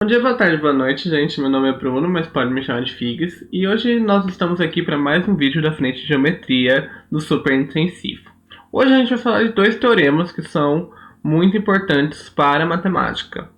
Bom dia, boa tarde, boa noite, gente. Meu nome é Bruno, mas pode me chamar de Figs. E hoje nós estamos aqui para mais um vídeo da frente de geometria do Super Intensivo. Hoje a gente vai falar de dois teoremas que são muito importantes para a matemática,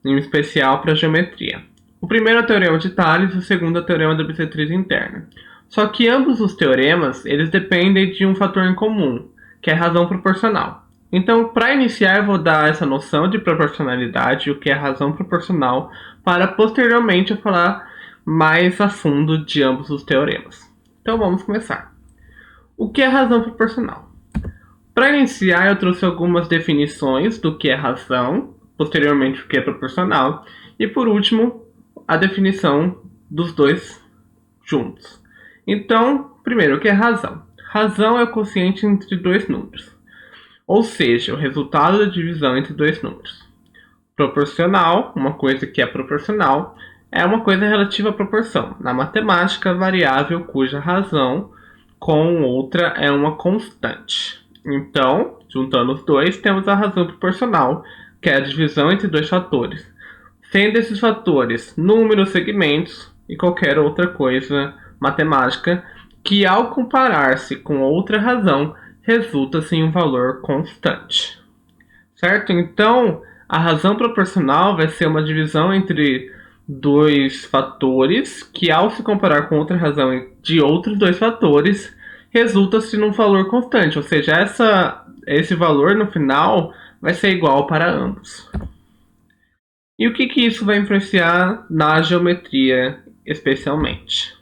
em especial para a geometria. O primeiro é o teorema de Tales e o segundo é o teorema da bissetriz interna. Só que ambos os teoremas, eles dependem de um fator em comum, que é a razão proporcional. Então, para iniciar, eu vou dar essa noção de proporcionalidade, o que é razão proporcional, para posteriormente eu falar mais a fundo de ambos os teoremas. Então, vamos começar. O que é razão proporcional? Para iniciar, eu trouxe algumas definições do que é razão, posteriormente o que é proporcional, e por último, a definição dos dois juntos. Então, primeiro, o que é razão? Razão é o quociente entre dois números, ou seja, o resultado da divisão entre dois números. Proporcional, uma coisa que é proporcional, é uma coisa relativa à proporção. Na matemática, variável cuja razão com outra é uma constante. Então, juntando os dois, temos a razão proporcional, que é a divisão entre dois fatores, sendo esses fatores números, segmentos e qualquer outra coisa matemática que, ao comparar-se com outra razão, resulta-se em um valor constante. Certo? Então, a razão proporcional vai ser uma divisão entre dois fatores que, ao se comparar com outra razão de outros dois fatores, resulta-se num valor constante, ou seja, esse valor no final vai ser igual para ambos. E o que isso vai influenciar na geometria, especialmente?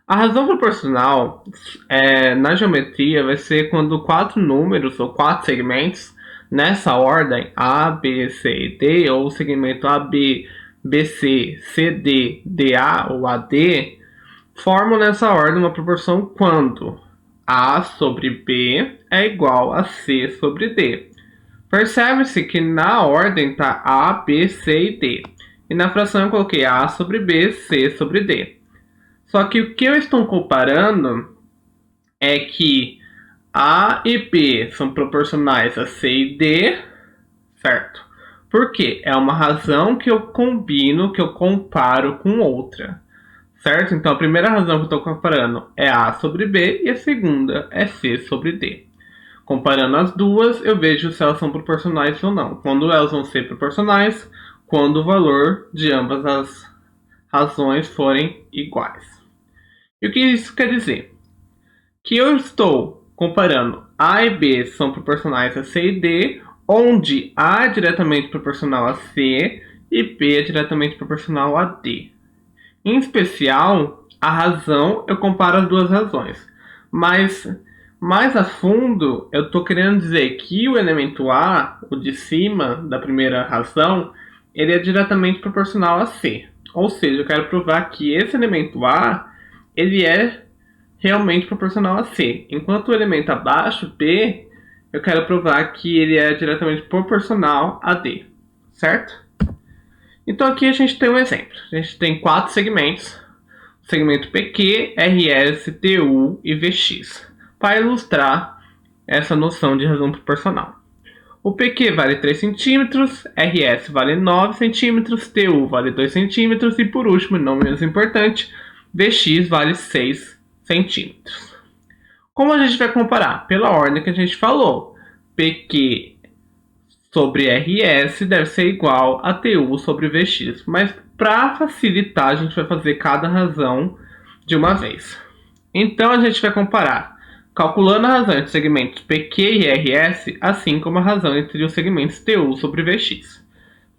A razão proporcional na geometria vai ser quando quatro números ou quatro segmentos nessa ordem A, B, C e D, ou o segmento AB, BC, CD, DA ou AD, formam nessa ordem uma proporção quando A sobre B é igual a C sobre D. Percebe-se que na ordem está A, B, C e D, e na fração eu coloquei A sobre B, C sobre D. Só que o que eu estou comparando é que A e B são proporcionais a C e D, certo? Por quê? É uma razão que eu combino, que eu comparo com outra, certo? Então a primeira razão que eu estou comparando é A sobre B e a segunda é C sobre D. Comparando as duas, eu vejo se elas são proporcionais ou não. Quando elas vão ser proporcionais, quando o valor de ambas as razões forem iguais. E o que isso quer dizer? Que eu estou comparando A e B são proporcionais a C e D, onde A é diretamente proporcional a C e B é diretamente proporcional a D. Em especial, a razão eu comparo as duas razões, mas mais a fundo eu estou querendo dizer que o elemento A, o de cima da primeira razão, ele é diretamente proporcional a C. Ou seja, eu quero provar que esse elemento A ele é realmente proporcional a C, enquanto o elemento abaixo, B, eu quero provar que ele é diretamente proporcional a D, certo? Então aqui a gente tem um exemplo. A gente tem quatro segmentos, o segmento PQ, RS, TU e VX, para ilustrar essa noção de razão proporcional. O PQ vale 3 cm, RS vale 9 cm, TU vale 2 cm e por último, não menos importante, VX vale 6 centímetros. Como a gente vai comparar? Pela ordem que a gente falou. PQ sobre RS deve ser igual a TU sobre VX. Mas para facilitar, a gente vai fazer cada razão de uma vez. Então a gente vai comparar, calculando a razão entre os segmentos PQ e RS, assim como a razão entre os segmentos TU sobre VX.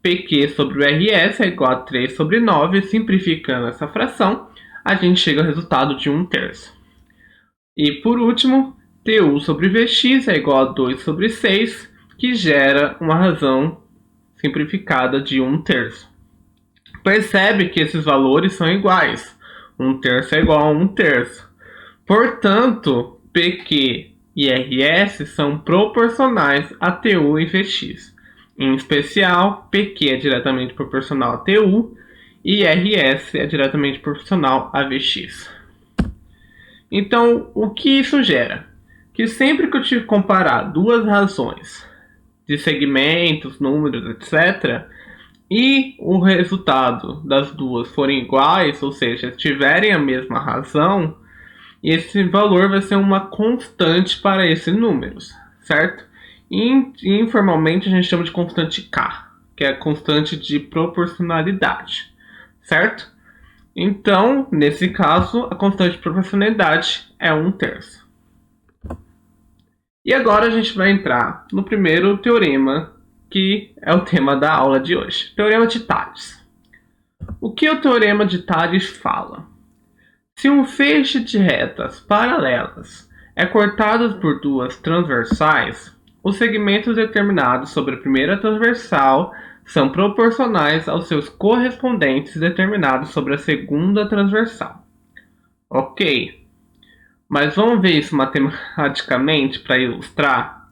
PQ sobre o RS é igual a 3 sobre 9, simplificando essa fração, a gente chega ao resultado de 1/3. E por último, TU sobre VX é igual a 2 sobre 6, que gera uma razão simplificada de 1/3. Percebe que esses valores são iguais. 1/3 é igual a 1/3. Portanto, PQ e RS são proporcionais a TU e VX. Em especial, PQ é diretamente proporcional a TU e RS é diretamente proporcional a VX. Então, o que isso gera? Que sempre que eu te comparar duas razões de segmentos, números, etc., e o resultado das duas forem iguais, ou seja, tiverem a mesma razão, esse valor vai ser uma constante para esses números, certo? Informalmente a gente chama de constante K, que é a constante de proporcionalidade, certo? Então, nesse caso, a constante de proporcionalidade é 1/3. E agora a gente vai entrar no primeiro teorema, que é o tema da aula de hoje, Teorema de Tales. O que o Teorema de Tales fala? Se um feixe de retas paralelas é cortado por duas transversais, os segmentos determinados sobre a primeira transversal são proporcionais aos seus correspondentes determinados sobre a segunda transversal. Ok, mas vamos ver isso matematicamente para ilustrar?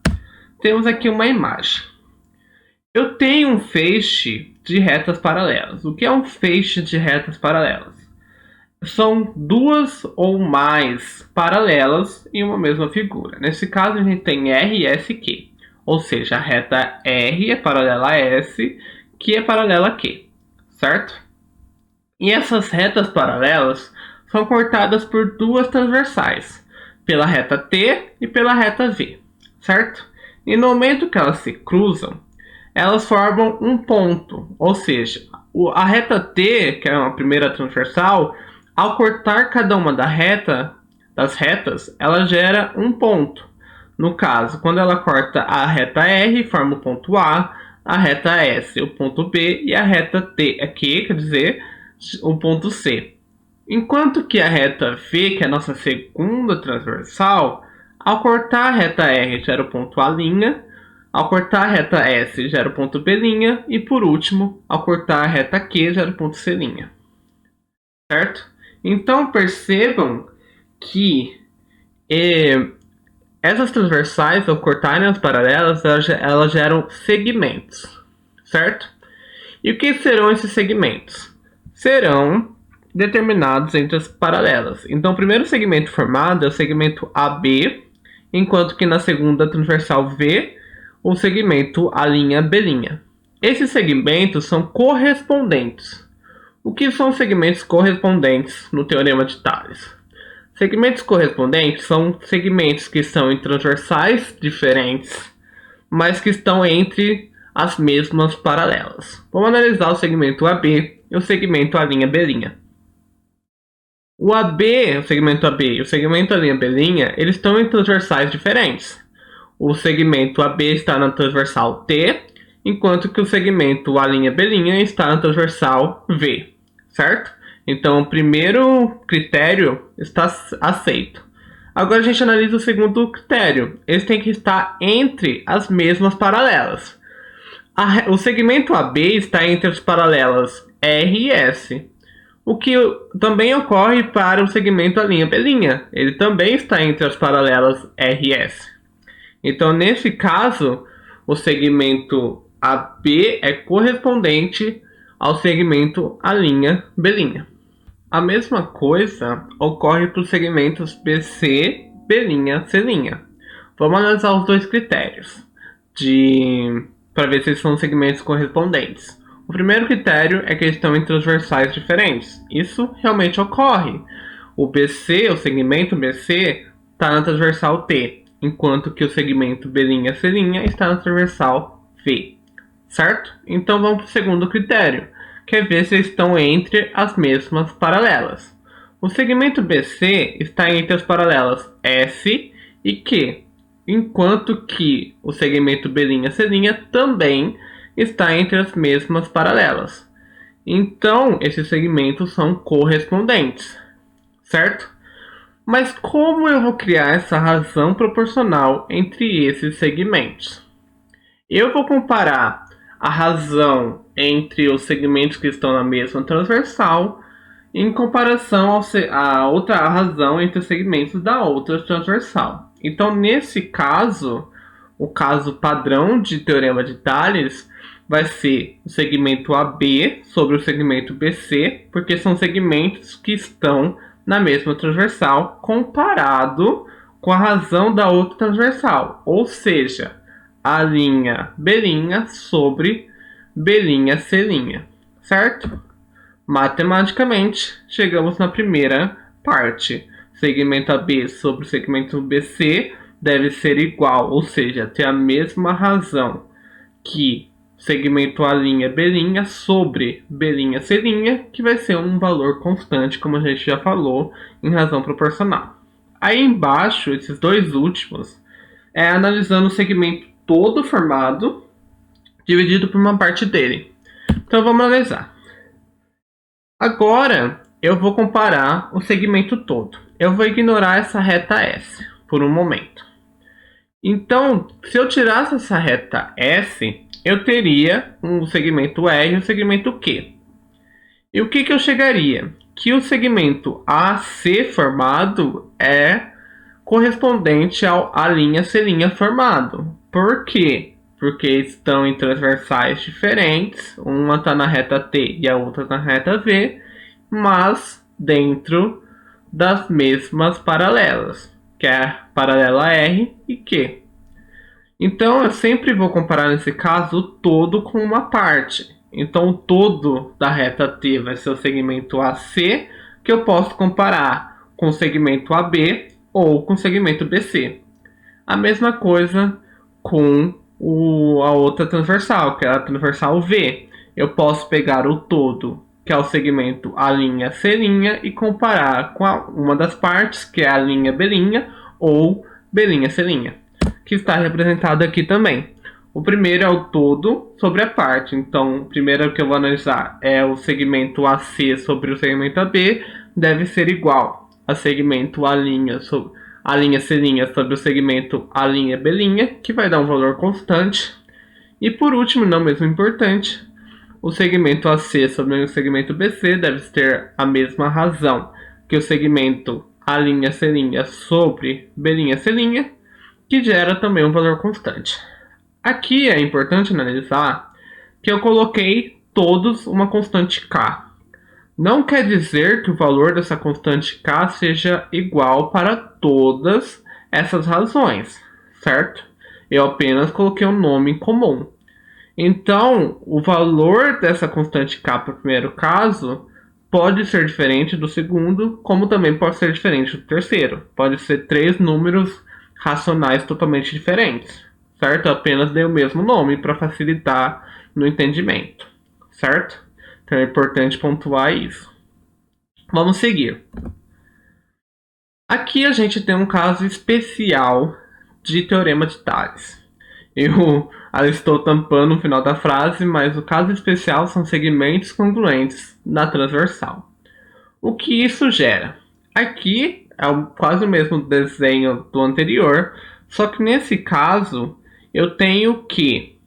Temos aqui uma imagem. Eu tenho um feixe de retas paralelas. O que é um feixe de retas paralelas? São duas ou mais paralelas em uma mesma figura. Nesse caso, a gente tem R e S Q. Ou seja, a reta R é paralela a S, que é paralela a Q. Certo? E essas retas paralelas são cortadas por duas transversais, pela reta T e pela reta V. Certo? E no momento que elas se cruzam, elas formam um ponto. Ou seja, a reta T, que é a primeira transversal, ao cortar cada uma das retas, ela gera um ponto. No caso, quando ela corta a reta R, forma o ponto a reta S, o ponto B, e a reta T aqui, quer dizer, o ponto C. Enquanto que a reta V, que é a nossa segunda transversal, ao cortar a reta R, gera o ponto A', ao cortar a reta S, gera o ponto B', e por último, ao cortar a reta Q, gera o ponto C'. Certo? Então percebam que essas transversais, ao cortarem as paralelas, elas geram segmentos, certo? E o que serão esses segmentos? Serão determinados entre as paralelas. Então o primeiro segmento formado é o segmento AB, enquanto que na segunda transversal V, o segmento A'B'. Esses segmentos são correspondentes. O que são segmentos correspondentes no Teorema de Tales? Segmentos correspondentes são segmentos que são em transversais diferentes, mas que estão entre as mesmas paralelas. Vamos analisar o segmento AB e o segmento A'B'. O AB, o segmento AB e o segmento A'B', eles estão em transversais diferentes. O segmento AB está na transversal T, enquanto que o segmento A'B' está na transversal V, certo? Então o primeiro critério está aceito. Agora a gente analisa o segundo critério. Eles têm que estar entre as mesmas paralelas. O segmento AB está entre as paralelas R e S, o que também ocorre para o segmento A'B'. Ele também está entre as paralelas R e S. Então, nesse caso, o segmento AB é correspondente ao segmento A'B'. A mesma coisa ocorre para os segmentos BC, B', C'. Vamos analisar os dois critérios para ver se eles são segmentos correspondentes. O primeiro critério é que eles estão em transversais diferentes. Isso realmente ocorre. O BC, o segmento BC, está na transversal T, enquanto que o segmento B', C' está na transversal V. Certo? Então vamos para o segundo critério, que é ver se eles estão entre as mesmas paralelas. O segmento BC está entre as paralelas S e Q, enquanto que o segmento B', C' também está entre as mesmas paralelas. Então, esses segmentos são correspondentes, certo? Mas como eu vou criar essa razão proporcional entre esses segmentos? Eu vou comparar a razão entre os segmentos que estão na mesma transversal em comparação a outra razão entre os segmentos da outra transversal. Então, nesse caso, o caso padrão de Teorema de Tales vai ser o segmento AB sobre o segmento BC, porque são segmentos que estão na mesma transversal comparado com a razão da outra transversal, ou seja, a linha B' sobre B', C', certo? Matematicamente, chegamos na primeira parte. Segmento AB sobre o segmento BC deve ser igual, ou seja, ter a mesma razão que segmento A'B' sobre B', C', que vai ser um valor constante, como a gente já falou, em razão proporcional. Aí embaixo, esses dois últimos, analisando o segmento todo formado, dividido por uma parte dele. Então vamos analisar. Agora eu vou comparar o segmento todo. Eu vou ignorar essa reta S por um momento. Então, se eu tirasse essa reta S, eu teria um segmento R e um segmento Q. E o que eu chegaria? Que o segmento AC formado é correspondente ao A'C' formado. Por quê? Porque estão em transversais diferentes, uma está na reta T e a outra na reta V, mas dentro das mesmas paralelas, que é a paralela R e Q. Então eu sempre vou comparar nesse caso o todo com uma parte. Então o todo da reta T vai ser o segmento AC, que eu posso comparar com o segmento AB ou com o segmento BC. A mesma coisa com a outra transversal, que é a transversal V. Eu posso pegar o todo, que é o segmento A'C' e comparar com uma das partes, que é a linha B' ou B'C', que está representado aqui também. O primeiro é o todo sobre a parte. Então, o primeiro que eu vou analisar é o segmento AC sobre o segmento AB, deve ser igual a segmento A'C' sobre o segmento A'B', que vai dar um valor constante. E por último, não menos importante, o segmento AC sobre o segmento BC deve ter a mesma razão que o segmento A'C' sobre B'C', que gera também um valor constante. Aqui é importante analisar que eu coloquei todos uma constante K. Não quer dizer que o valor dessa constante K seja igual para todas essas razões, certo? Eu apenas coloquei um nome comum. Então, o valor dessa constante K para o primeiro caso pode ser diferente do segundo, como também pode ser diferente do terceiro. Pode ser três números racionais totalmente diferentes, certo? Eu apenas dei o mesmo nome para facilitar no entendimento, certo? Então é importante pontuar isso. Vamos seguir. Aqui a gente tem um caso especial de teorema de Tales. Eu estou tampando no final da frase, mas o caso especial são segmentos congruentes na transversal. O que isso gera? Aqui é quase o mesmo desenho do anterior, só que nesse caso eu tenho que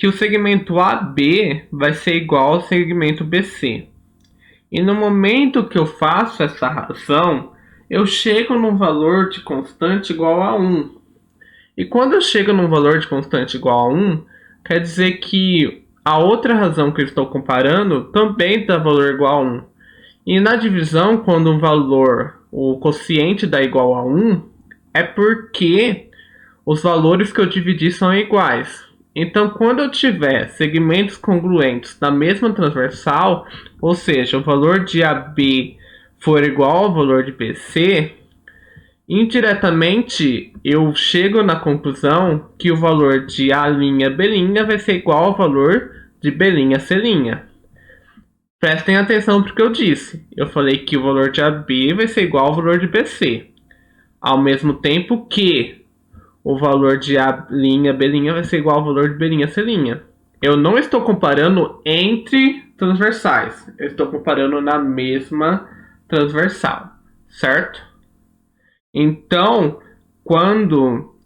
o segmento AB vai ser igual ao segmento BC. E no momento que eu faço essa razão, eu chego num valor de constante igual a 1. E quando eu chego num valor de constante igual a 1, quer dizer que a outra razão que eu estou comparando também dá valor igual a 1. E na divisão, quando um valor, o quociente dá igual a 1, é porque os valores que eu dividi são iguais. Então, quando eu tiver segmentos congruentes na mesma transversal, ou seja, o valor de AB for igual ao valor de BC, indiretamente eu chego na conclusão que o valor de A'B' vai ser igual ao valor de B'C'. Prestem atenção no que eu disse. Eu falei que o valor de AB vai ser igual ao valor de BC, ao mesmo tempo que o valor de A'B' vai ser igual ao valor de B'C'. Eu não estou comparando entre transversais, eu estou comparando na mesma transversal, certo? Então, quando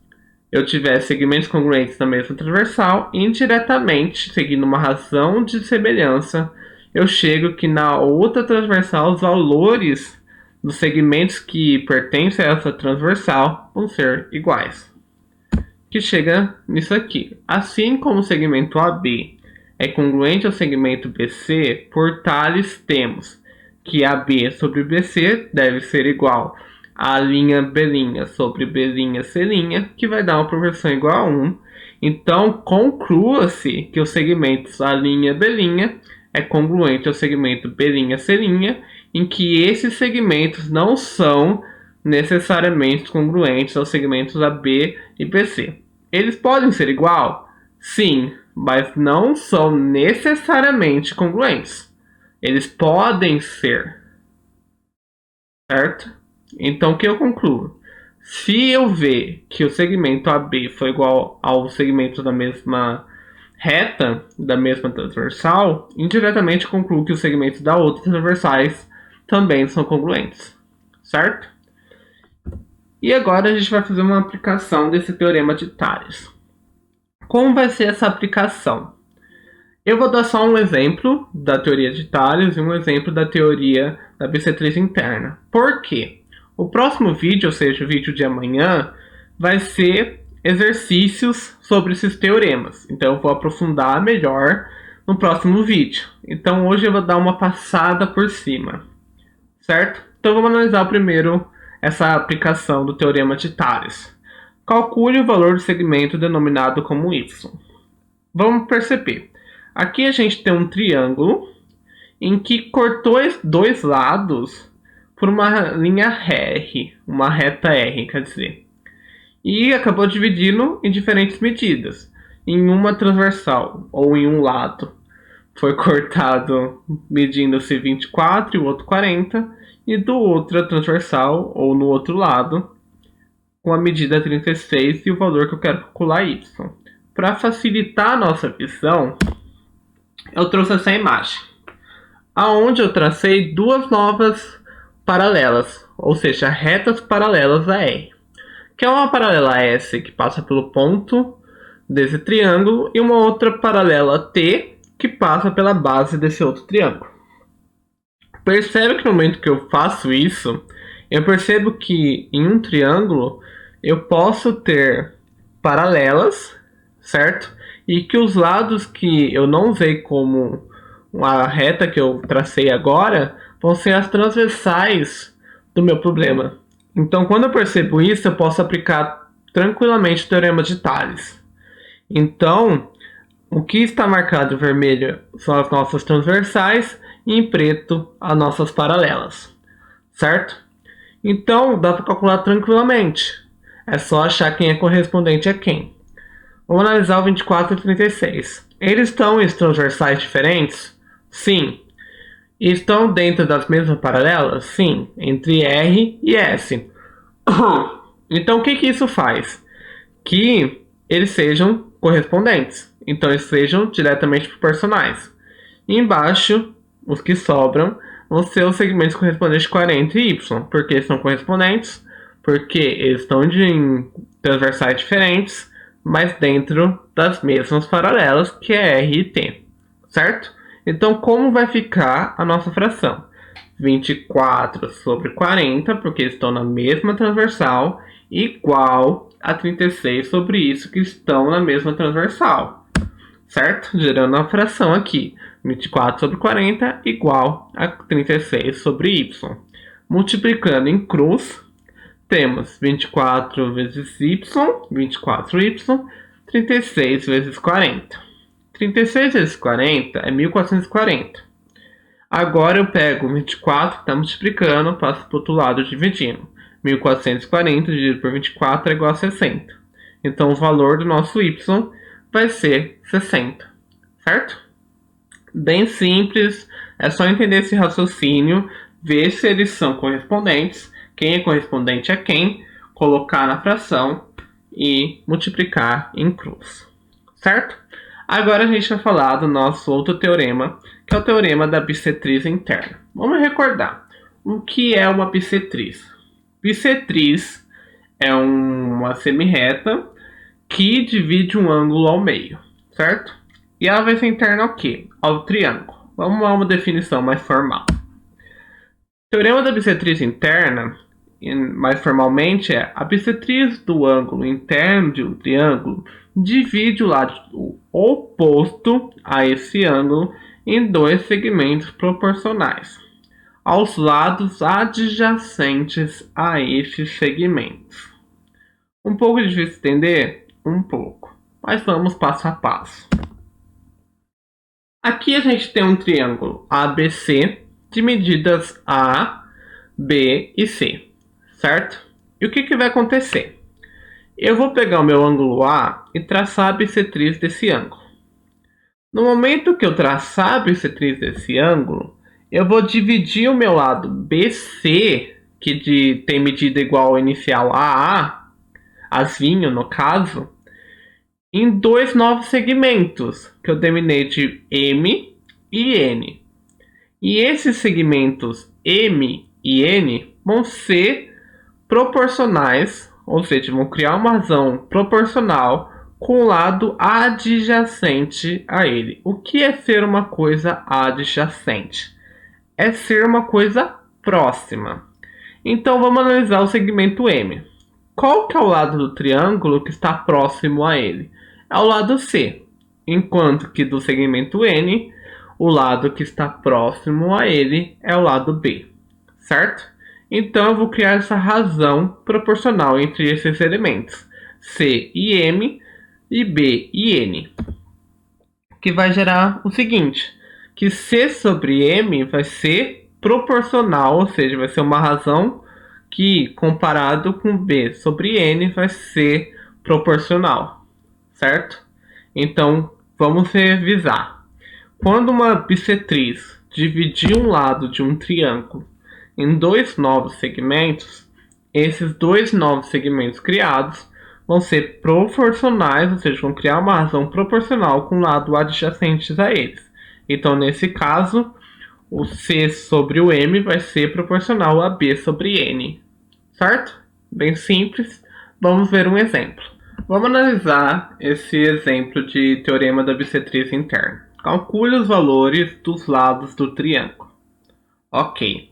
eu tiver segmentos congruentes na mesma transversal, indiretamente, seguindo uma razão de semelhança, eu chego que na outra transversal os valores dos segmentos que pertencem a essa transversal vão ser iguais. Que chega nisso aqui. Assim como o segmento AB é congruente ao segmento BC, por Tales temos que AB sobre BC deve ser igual a B' sobre B'C', que vai dar uma proporção igual a 1. Então, conclua-se que os segmentos A', B' é congruente ao segmento B', C', em que esses segmentos não são necessariamente congruentes aos segmentos AB e BC. Eles podem ser igual? Sim, mas não são necessariamente congruentes. Eles podem ser, certo? Então, o que eu concluo? Se eu ver que o segmento AB foi igual ao segmento da mesma reta, da mesma transversal, indiretamente concluo que os segmentos da outra transversais também são congruentes, certo? E agora a gente vai fazer uma aplicação desse teorema de Tales. Como vai ser essa aplicação? Eu vou dar só um exemplo da teoria de Tales e um exemplo da teoria da bissetriz interna. Por quê? O próximo vídeo, ou seja, o vídeo de amanhã, vai ser exercícios sobre esses teoremas. Então eu vou aprofundar melhor no próximo vídeo. Então hoje eu vou dar uma passada por cima, certo? Então vamos analisar primeiro essa aplicação do teorema de Tales. Calcule o valor do segmento denominado como y. Vamos perceber. Aqui a gente tem um triângulo em que cortou dois lados por uma linha R, uma reta R, quer dizer. E acabou dividindo em diferentes medidas. Em uma transversal, ou em um lado, foi cortado medindo-se 24 e o outro 40, e do outra transversal, ou no outro lado, com a medida 36 e o valor que eu quero calcular y. Para facilitar a nossa visão, eu trouxe essa imagem, aonde eu tracei duas novas paralelas, ou seja, retas paralelas a R, que é uma paralela S que passa pelo ponto desse triângulo e uma outra paralela T que passa pela base desse outro triângulo. Percebe que no momento que eu faço isso, eu percebo que em um triângulo eu posso ter paralelas, certo? E que os lados que eu não usei como a reta que eu tracei agora vão ser as transversais do meu problema. Então, quando eu percebo isso, eu posso aplicar tranquilamente o teorema de Tales. Então, o que está marcado em vermelho são as nossas transversais e em preto as nossas paralelas, certo? Então, dá para calcular tranquilamente. É só achar quem é correspondente a quem. Vamos analisar o 24 e 36. Eles estão em transversais diferentes? Sim. E estão dentro das mesmas paralelas? Sim. Entre R e S. Então, o que isso faz? Que eles sejam correspondentes. Então, eles sejam diretamente proporcionais. E embaixo, os que sobram vão ser os segmentos correspondentes 40 e Y. Porque são correspondentes? Porque eles estão em transversais diferentes, mas dentro das mesmas paralelas, que é R e T, certo? Então, como vai ficar a nossa fração? 24 sobre 40, porque estão na mesma transversal, igual a 36 sobre isso, que estão na mesma transversal, certo? Gerando a fração aqui, 24 sobre 40 igual a 36 sobre y. Multiplicando em cruz, temos 24 vezes y, 24y, 36 vezes 40. 36 vezes 40 é 1440. Agora eu pego 24, que está multiplicando, passo para o outro lado dividindo. 1440 dividido por 24 é igual a 60. Então o valor do nosso y vai ser 60, certo? Bem simples, é só entender esse raciocínio, ver se eles são correspondentes, quem é correspondente a quem, colocar na fração e multiplicar em cruz, certo? Agora a gente vai falar do nosso outro teorema, que é o teorema da bissetriz interna. Vamos recordar, o que é uma bissetriz? Bissetriz é uma semirreta que divide um ângulo ao meio, certo? E ela vai ser interna ao quê? Ao triângulo. Vamos a uma definição mais formal. O teorema da bissetriz interna, mais formalmente, é a bissetriz do ângulo interno de um triângulo divide o lado oposto a esse ângulo em dois segmentos proporcionais aos lados adjacentes a esses segmentos. Um pouco difícil de entender? Um pouco. mas vamos passo a passo. Aqui a gente tem um triângulo ABC de medidas A, B e C, certo? E o que vai acontecer? Eu vou pegar o meu ângulo A e traçar a bissetriz desse ângulo. No momento que eu traçar a bissetriz desse ângulo, eu vou dividir o meu lado BC, que tem medida igual ao inicial AA, azinho no caso, em dois novos segmentos, que eu denominei de M e N. E esses segmentos M e N vão ser proporcionais, ou seja, vão criar uma razão proporcional com o lado adjacente a ele. O que é ser uma coisa adjacente? É ser uma coisa próxima. Então vamos analisar o segmento M. Qual que é o lado do triângulo que está próximo a ele? É o lado C, enquanto que do segmento N, o lado que está próximo a ele é o lado B, certo? Então eu vou criar essa razão proporcional entre esses elementos, C e M e B e N, que vai gerar o seguinte, que C sobre M vai ser proporcional, ou seja, vai ser uma razão que comparado com B sobre N vai ser proporcional, certo? Então vamos revisar. Quando uma bissetriz dividir um lado de um triângulo em dois novos segmentos, esses dois novos segmentos criados vão ser proporcionais, ou seja, vão criar uma razão proporcional com o lado adjacentes a eles. Então, nesse caso, o C sobre o M vai ser proporcional a B sobre N, certo? Bem simples. Vamos ver um exemplo. Vamos analisar esse exemplo de teorema da bissetriz interna. Calcule os valores dos lados do triângulo. Ok.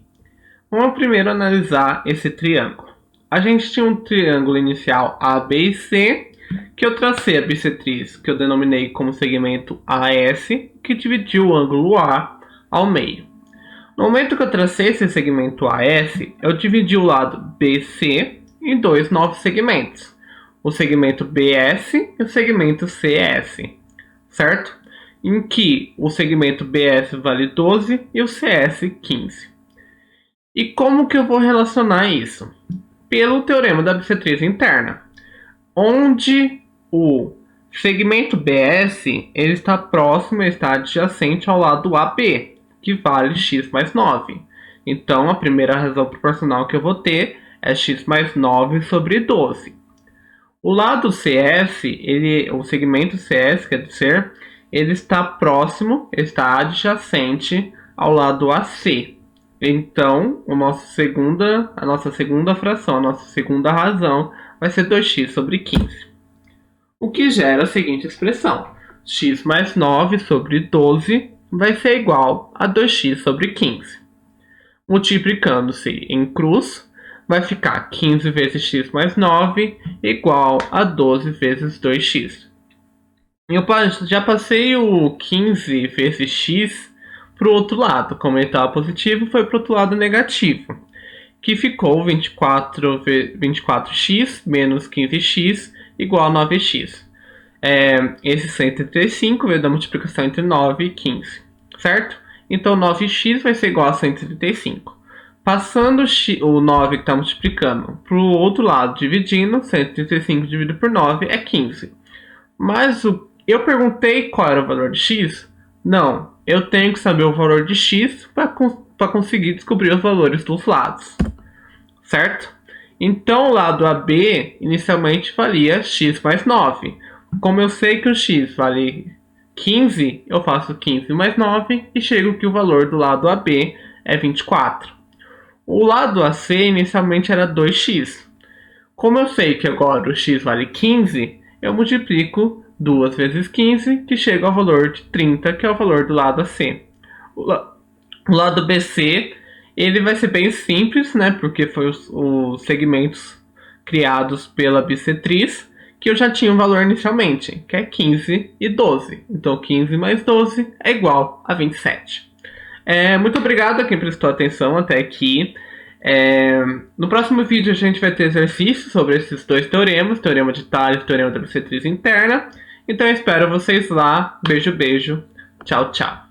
Vamos primeiro analisar esse triângulo. A gente tinha um triângulo inicial A, B e C, que eu tracei a bissetriz, que eu denominei como segmento AS, que dividiu o ângulo A ao meio. No momento que eu tracei esse segmento AS, eu dividi o lado BC em dois novos segmentos, o segmento BS e o segmento CS, certo? Em que o segmento BS vale 12 e o CS 15. E como que eu vou relacionar isso? Pelo teorema da bissetriz interna, onde o segmento BS ele está próximo, está adjacente ao lado AB, que vale x mais 9. Então, a primeira razão proporcional que eu vou ter é x mais 9 sobre 12. O lado CS, o segmento CS, quer dizer, ele está próximo, está adjacente ao lado AC. Então, a nossa segunda fração, a nossa segunda razão vai ser 2x sobre 15. O que gera a seguinte expressão: x mais 9 sobre 12 vai ser igual a 2x sobre 15. Multiplicando-se em cruz, vai ficar 15 vezes x mais 9 igual a 12 vezes 2x. Eu já passei o 15 vezes x para o outro lado. Como ele estava positivo, foi para o outro lado negativo, que ficou 24x menos 15x igual a 9x. Esse 135 veio da multiplicação entre 9 e 15, certo? Então 9x vai ser igual a 135. Passando o 9 que está multiplicando para o outro lado, dividindo, 135 dividido por 9 é 15. Mas eu perguntei qual era o valor de x? Não, eu tenho que saber o valor de x para conseguir descobrir os valores dos lados, certo? Então o lado AB inicialmente valia x mais 9. Como eu sei que o x vale 15, eu faço 15 mais 9 e chego que o valor do lado AB é 24. O lado AC inicialmente era 2x. Como eu sei que agora o x vale 15, eu multiplico 2 vezes 15, que chega ao valor de 30, que é o valor do lado AC. O lado BC, ele vai ser bem simples, né? Porque foi os segmentos criados pela bissetriz, que eu já tinha um valor inicialmente, que é 15 e 12. Então 15 mais 12 é igual a 27. Muito obrigado a quem prestou atenção até aqui. No próximo vídeo a gente vai ter exercícios sobre esses dois teoremas, teorema de Tales e teorema da bissetriz interna. Então eu espero vocês lá. Beijo, beijo. Tchau, tchau.